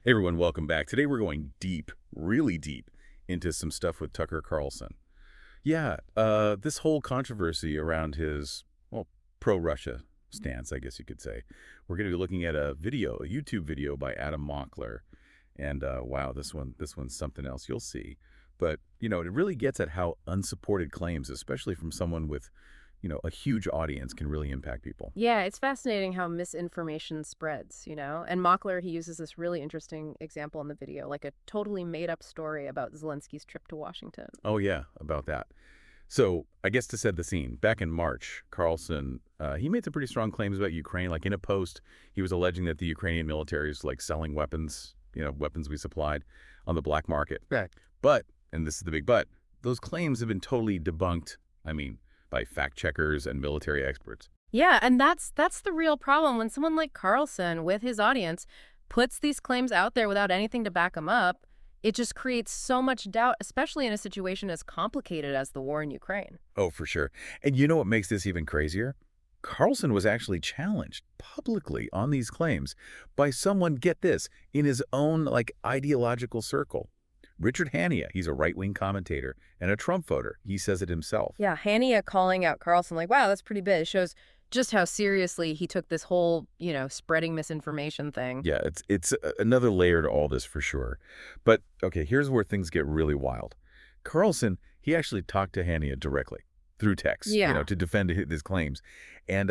Hey everyone, welcome back. Today we're going deep, really deep, into some stuff with Tucker Carlson. Yeah, this whole controversy around his, well, pro-Russia stance, I guess you could say. We're going to be looking at a video, a YouTube video by Adam Mockler. And wow, this one's something else. You'll see. But, it really gets at how unsupported claims, especially from someone with, a huge audience, can really impact people. Yeah, it's fascinating how misinformation spreads. And Mockler, he uses this really interesting example in the video, like a totally made-up story about Zelensky's trip to Washington. Oh, yeah, about that. So I guess to set the scene, back in March, Carlson, he made some pretty strong claims about Ukraine. Like in a post, he was alleging that the Ukrainian military is like selling weapons, weapons we supplied on the black market. Right. But, and this is the big but, those claims have been totally debunked, by fact checkers and military experts. Yeah, and that's the real problem when someone like Carlson, with his audience, puts these claims out there without anything to back them up. It just creates so much doubt, especially in a situation as complicated as the war in Ukraine. Oh, for sure. And you know what makes this even crazier? Carlson was actually challenged publicly on these claims by someone, get this, in his own, ideological circle. Richard Hanania, he's a right-wing commentator and a Trump voter. He says it himself. Yeah, Hanania calling out Carlson like, wow, that's pretty big. It shows just how seriously he took this whole, spreading misinformation thing. Yeah, it's another layer to all this for sure. But, okay, here's where things get really wild. Carlson, he actually talked to Hanania directly through text, Yeah. to defend his claims. And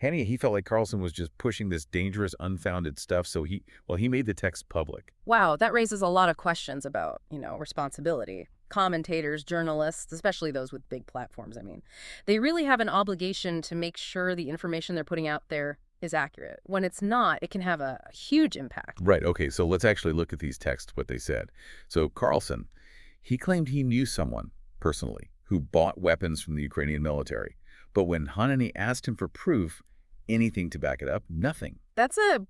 Hanania, he felt like Carlson was just pushing this dangerous, unfounded stuff, so he made the text public. Wow, that raises a lot of questions about, responsibility. Commentators, journalists, especially those with big platforms, they really have an obligation to make sure the information they're putting out there is accurate. When it's not, it can have a huge impact. Right, okay, so let's actually look at these texts, what they said. So Carlson, he claimed he knew someone, personally, who bought weapons from the Ukrainian military. But when Hanani asked him for proof, anything to back it up, nothing. That's a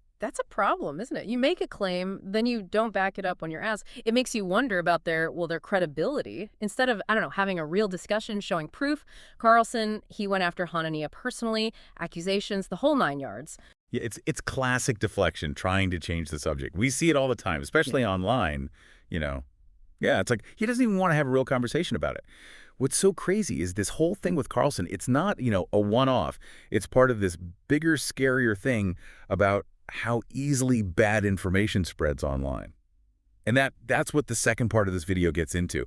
problem, isn't it? You make a claim, then you don't back it up when you're asked. It makes you wonder about their credibility. Instead of, I don't know, having a real discussion showing proof, Carlson, he went after Hanania personally, accusations, the whole 9 yards. Yeah, it's classic deflection, trying to change the subject. We see it all the time, especially online, Yeah, it's like he doesn't even want to have a real conversation about it. What's so crazy is this whole thing with Carlson, it's not, a one-off. It's part of this bigger, scarier thing about how easily bad information spreads online. And that's what the second part of this video gets into.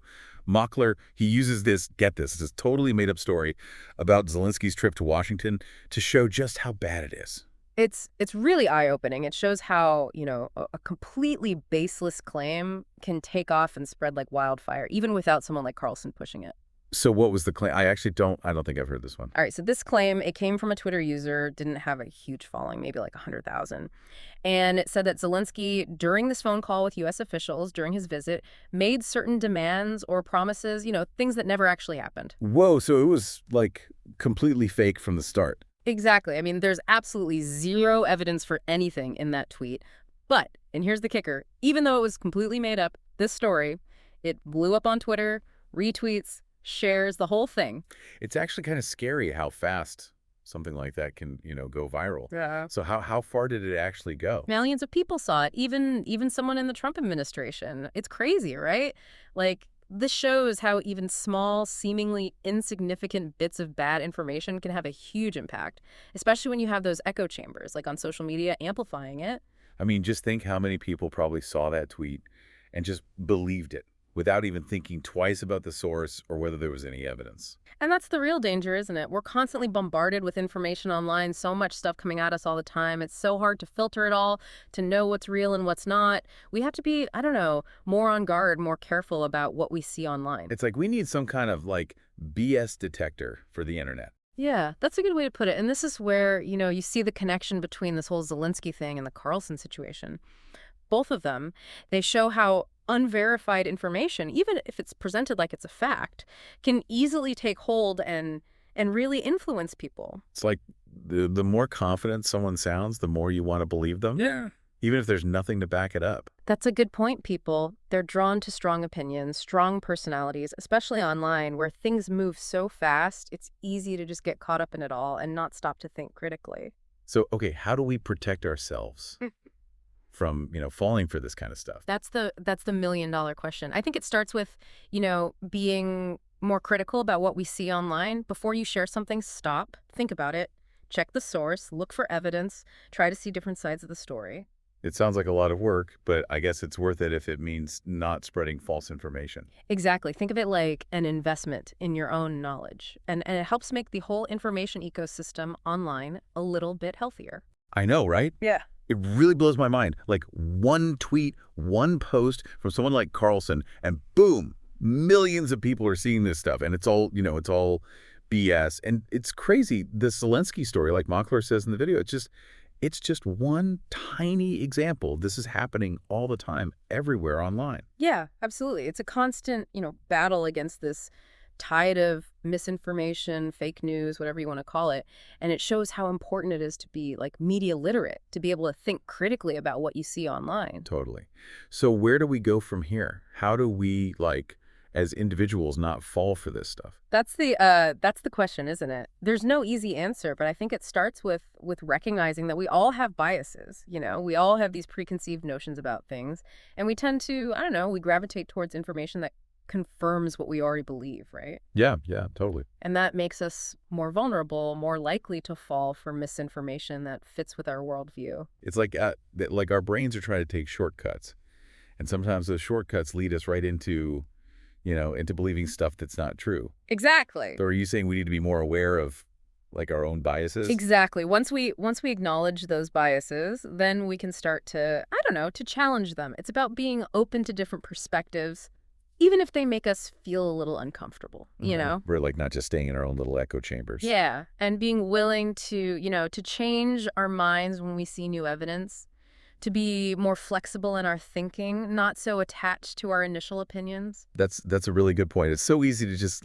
Mockler, he uses this, get this totally made-up story about Zelensky's trip to Washington to show just how bad it is. It's really eye-opening. It shows how, a completely baseless claim can take off and spread like wildfire, even without someone like Carlson pushing it. So what was the claim? I don't think I've heard this one. All right, so this claim, it came from a Twitter user, didn't have a huge following, maybe like 100,000. And it said that Zelensky, during this phone call with U.S. officials during his visit, made certain demands or promises, things that never actually happened. Whoa, so it was completely fake from the start. Exactly. There's absolutely zero evidence for anything in that tweet. But, and here's the kicker, even though it was completely made up, this story, it blew up on Twitter, retweets, shares, the whole thing. It's actually kind of scary how fast something like that can, go viral. Yeah. So how far did it actually go? Millions of people saw it, even someone in the Trump administration. It's crazy, right? This shows how even small, seemingly insignificant bits of bad information can have a huge impact, especially when you have those echo chambers, like on social media, amplifying it. Just think how many people probably saw that tweet and just believed it without even thinking twice about the source or whether there was any evidence. And that's the real danger, isn't it? We're constantly bombarded with information online, so much stuff coming at us all the time. It's so hard to filter it all, to know what's real and what's not. We have to be, more on guard, more careful about what we see online. It's like we need some kind of BS detector for the internet. Yeah, that's a good way to put it. And this is where, you see the connection between this whole Zelensky thing and the Carlson situation. Both of them, they show how unverified information, even if it's presented like it's a fact, can easily take hold and really influence people. It's like the more confident someone sounds, the more you want to believe them. Yeah. Even if there's nothing to back it up. That's a good point, people. They're drawn to strong opinions, strong personalities, especially online where things move so fast, it's easy to just get caught up in it all and not stop to think critically. So, okay, how do we protect ourselves? from, falling for this kind of stuff? That's the million-dollar question. I think it starts with, being more critical about what we see online. Before you share something, stop, think about it, check the source, look for evidence, try to see different sides of the story. It sounds like a lot of work, but I guess it's worth it if it means not spreading false information. Exactly. Think of it like an investment in your own knowledge. And it helps make the whole information ecosystem online a little bit healthier. I know, right? Yeah. It really blows my mind. Like one tweet, one post from someone like Carlson, and boom, millions of people are seeing this stuff. And it's all, it's all BS. And it's crazy. The Zelensky story, like Mockler says in the video, it's just one tiny example. This is happening all the time, everywhere online. Yeah, absolutely. It's a constant, battle against this tide of misinformation, fake news, whatever you want to call it. And it shows how important it is to be like media literate, to be able to think critically about what you see online. Totally. So where do we go from here? How do we, as individuals, not fall for this stuff? That's the question, isn't it? There's no easy answer, but I think it starts with recognizing that we all have biases. We all have these preconceived notions about things, and we tend to, we gravitate towards information that confirms what we already believe, right? Yeah, totally. And that makes us more vulnerable, more likely to fall for misinformation that fits with our worldview. It's like our brains are trying to take shortcuts, and sometimes those shortcuts lead us right into believing stuff that's not true. Exactly. So are you saying we need to be more aware of our own biases? Exactly. Once we acknowledge those biases, then we can start to, to challenge them. It's about being open to different perspectives, even if they make us feel a little uncomfortable, We're not just staying in our own little echo chambers. Yeah, and being willing to, to change our minds when we see new evidence, to be more flexible in our thinking, not so attached to our initial opinions. That's a really good point. It's so easy to just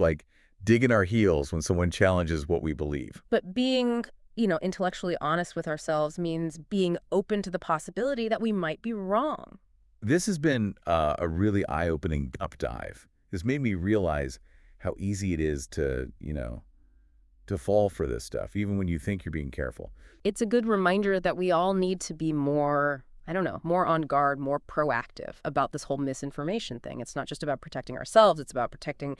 dig in our heels when someone challenges what we believe. But being, intellectually honest with ourselves means being open to the possibility that we might be wrong. This has been a really eye-opening up dive. This made me realize how easy it is to fall for this stuff, even when you think you're being careful. It's a good reminder that we all need to be more, more on guard, more proactive about this whole misinformation thing. It's not just about protecting ourselves. It's about protecting,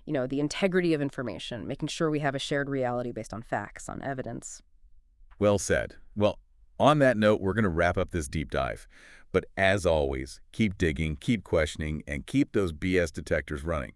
the integrity of information, making sure we have a shared reality based on facts, on evidence. Well said. Well, on that note, we're going to wrap up this deep dive. But as always, keep digging, keep questioning, and keep those BS detectors running.